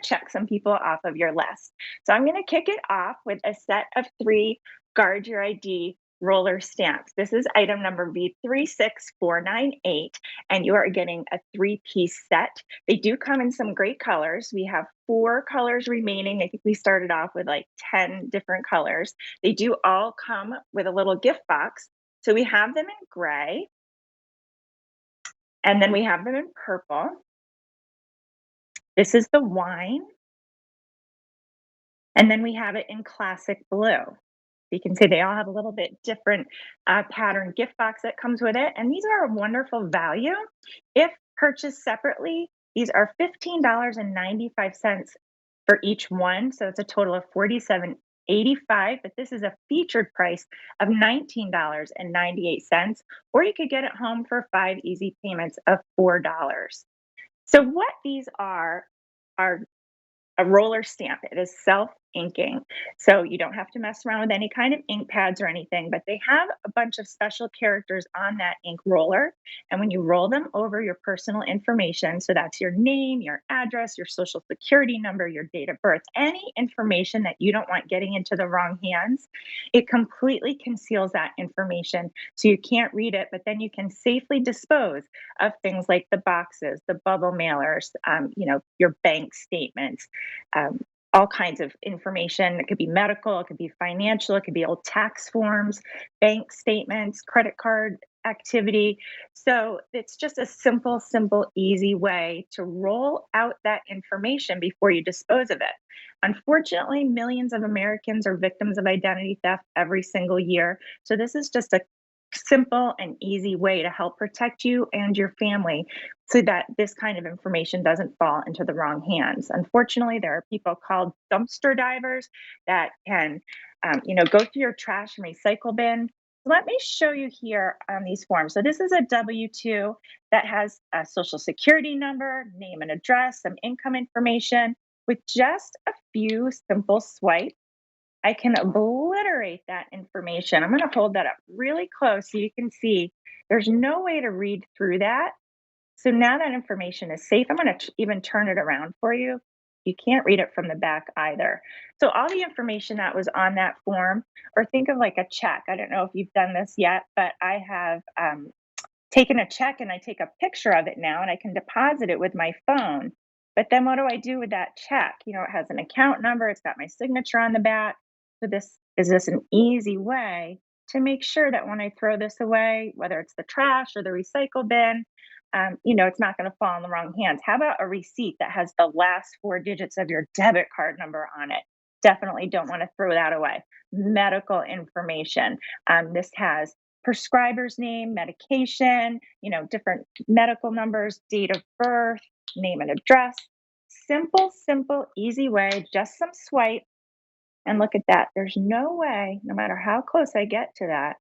to check some people off of your list. So I'm going to kick it off with a set of three Guard Your ID roller stamps. This is item number V36498, and you are getting a three-piece set. They do come in some great colors. We have four colors remaining. I think we started off with like 10 different colors. They do all come with a little gift box. So we have them in gray, and then we have them in purple. This is the wine. And then we have it in classic blue. You can see they all have a little bit different pattern gift box that comes with it. And these are a wonderful value. If purchased separately, these are $15.95 for each one. So it's a total of $47.85, but this is a featured price of $19.98. Or you could get it home for 5 easy payments of $4. So what these are a roller stamp. It is self-inking. So you don't have to mess around with any kind of ink pads or anything, but they have a bunch of special characters on that ink roller. And when you roll them over your personal information, so that's your name, your address, your social security number, your date of birth, any information that you don't want getting into the wrong hands, it completely conceals that information. So you can't read it, but then you can safely dispose of things like the boxes, the bubble mailers, your bank statements, all kinds of information. It could be medical, it could be financial, it could be old tax forms, bank statements, credit card activity. So it's just a simple, easy way to roll out that information before you dispose of it. Unfortunately, millions of Americans are victims of identity theft every single year. So this is just a simple and easy way to help protect you and your family so that this kind of information doesn't fall into the wrong hands. Unfortunately, there are people called dumpster divers that can, go through your trash and recycle bin. Let me show you here on these forms. So this is a W-2 that has a social security number, name and address, some income information. With just a few simple swipes, I can obliterate that information. I'm going to hold that up really close so you can see there's no way to read through that. So now that information is safe, I'm going to even turn it around for you. You can't read it from the back either. So all the information that was on that form, or think of like a check. I don't know if you've done this yet, but I have taken a check and I take a picture of it now and I can deposit it with my phone. But then what do I do with that check? It has an account number, it's got my signature on the back. So this is just an easy way to make sure that when I throw this away, whether it's the trash or the recycle bin, it's not going to fall in the wrong hands. How about a receipt that has the last four digits of your debit card number on it? Definitely don't want to throw that away. Medical information. This has prescriber's name, medication, different medical numbers, date of birth, name and address. Simple, easy way, just some swipe. And look at that. There's no way, no matter how close I get to that,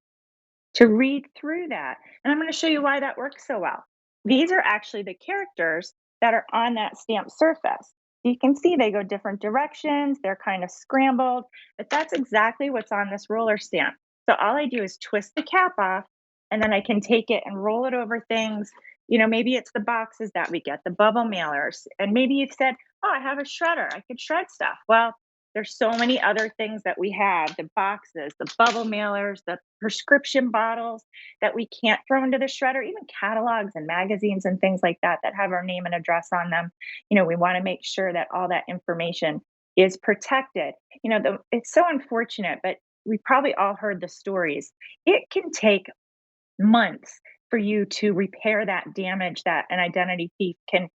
to read through that. And I'm going to show you why that works so well. These are actually the characters that are on that stamp surface. You can see they go different directions, they're kind of scrambled, but that's exactly what's on this roller stamp. So all I do is twist the cap off, and then I can take it and roll it over things. Maybe it's the boxes that we get, the bubble mailers, and maybe you've said, oh, I have a shredder, I could shred stuff. Well, there's so many other things that we have, the boxes, the bubble mailers, the prescription bottles that we can't throw into the shredder, even catalogs and magazines and things like that that have our name and address on them. We want to make sure that all that information is protected. It's so unfortunate, but we probably all heard the stories. It can take months for you to repair that damage that an identity thief can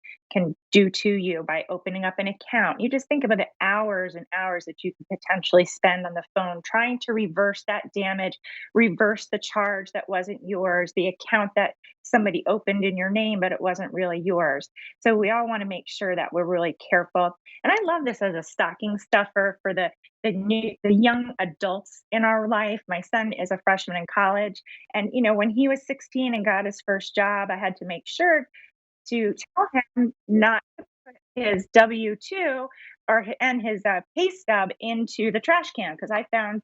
do to you by opening up an account. You just think about the hours and hours that you could potentially spend on the phone trying to reverse that damage, reverse the charge that wasn't yours, the account that somebody opened in your name but it wasn't really yours. So we all want to make sure that we're really careful. And I love this as a stocking stuffer for the young adults in our life. My son is a freshman in college, and when he was 16 and got his first job, I had to make sure to tell him not to put his W-2 and his pay stub into the trash can, because I found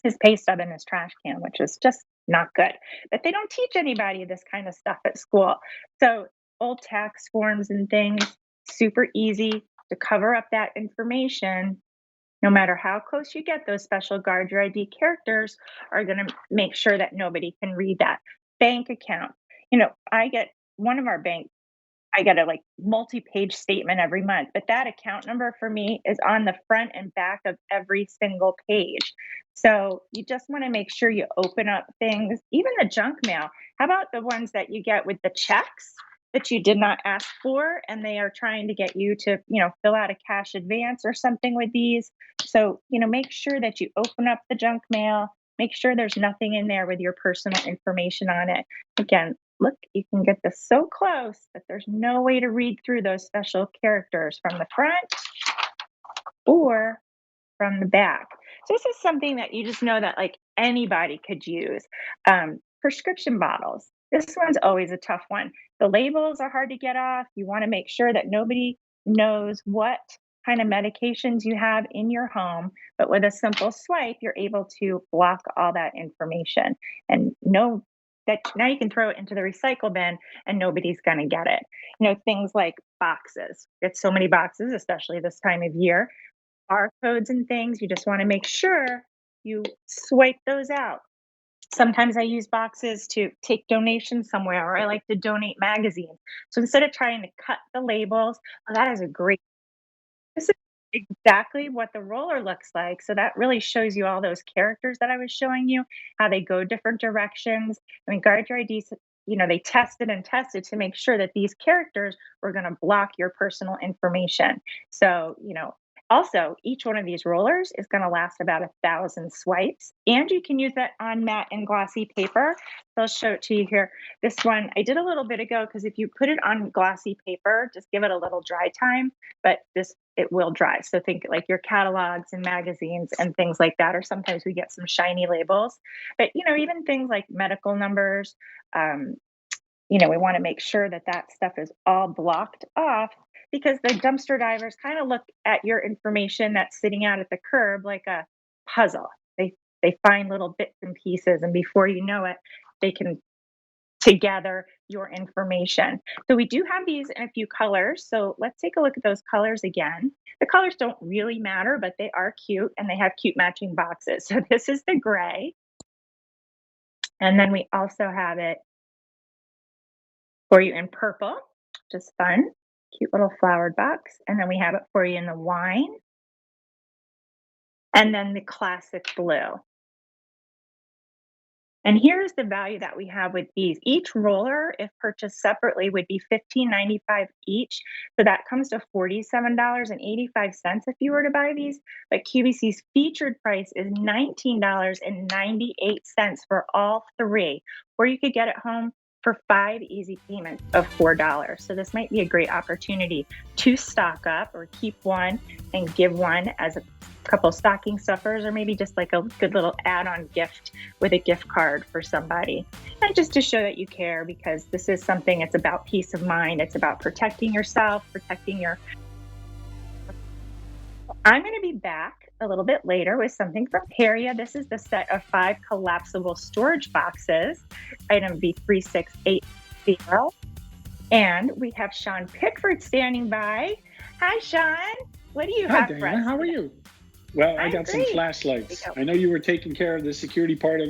his pay stub in his trash can, which is just not good. But they don't teach anybody this kind of stuff at school. So old tax forms and things, super easy. to cover up that information. No matter how close you get, those special guard your ID characters are going to make sure that nobody can read that. Bank account. I get one of our banks. I get a, like, multi-page statement every month, but that account number for me is on the front and back of every single page. So, you just wanna make sure you open up things, even the junk mail. How about the ones that you get with the checks that you did not ask for, and they are trying to get you to, fill out a cash advance or something with these? So, make sure that you open up the junk mail, make sure there's nothing in there with your personal information on it. Again, look, you can get this so close that there's no way to read through those special characters from the front or from the back. So this is something that you just know that like anybody could use. Prescription bottles. This one's always a tough one. The labels are hard to get off. You want to make sure that nobody knows what kind of medications you have in your home, but with a simple swipe, you're able to block all that information and know that now you can throw it into the recycle bin and nobody's going to get it. Things like boxes. Get so many boxes, especially this time of year, barcodes and things. You just want to make sure you swipe those out. Sometimes I use boxes to take donations somewhere, or I like to donate magazines. So instead of trying to cut the labels, oh, that is a great. This is exactly what the roller looks like. So that really shows you all those characters that I was showing you, how they go different directions. I mean, Guard Your IDs, they tested and tested to make sure that these characters were going to block your personal information. So, also, each one of these rollers is going to last about 1,000 swipes, and you can use that on matte and glossy paper. So I'll show it to you here. This one I did a little bit ago because if you put it on glossy paper, just give it a little dry time, but it will dry. So think like your catalogs and magazines and things like that, or sometimes we get some shiny labels. But even things like medical numbers, we want to make sure that that stuff is all blocked off because the dumpster divers kind of look at your information that's sitting out at the curb like a puzzle. They find little bits and pieces, and before you know it, they can together your information. So we do have these in a few colors. So let's take a look at those colors again. The colors don't really matter, but they are cute and they have cute matching boxes. So this is the gray. And then we also have it for you in purple, just fun, cute little flowered box. And then we have it for you in the wine, and then the classic blue. And here's the value that we have with these. Each roller, if purchased separately, would be $15.95 each. So that comes to $47.85 if you were to buy these. But QVC's featured price is $19.98 for all three. Or you could get it home for 5 easy payments of $4. So this might be a great opportunity to stock up or keep one and give one as a couple stocking stuffers, or maybe just like a good little add-on gift with a gift card for somebody. And just to show that you care, because this is something, it's about peace of mind. It's about protecting yourself, protecting your. I'm going to be back a little bit later with something from Peria. This is the set of 5 collapsible storage boxes, item B3680. And we have Sean Pickford standing by. Hi, Sean. What do you Hi, have for Diana. us How are today? you? Well, I I'm got some great. There we flashlights. go. I know you were taking care of the security part of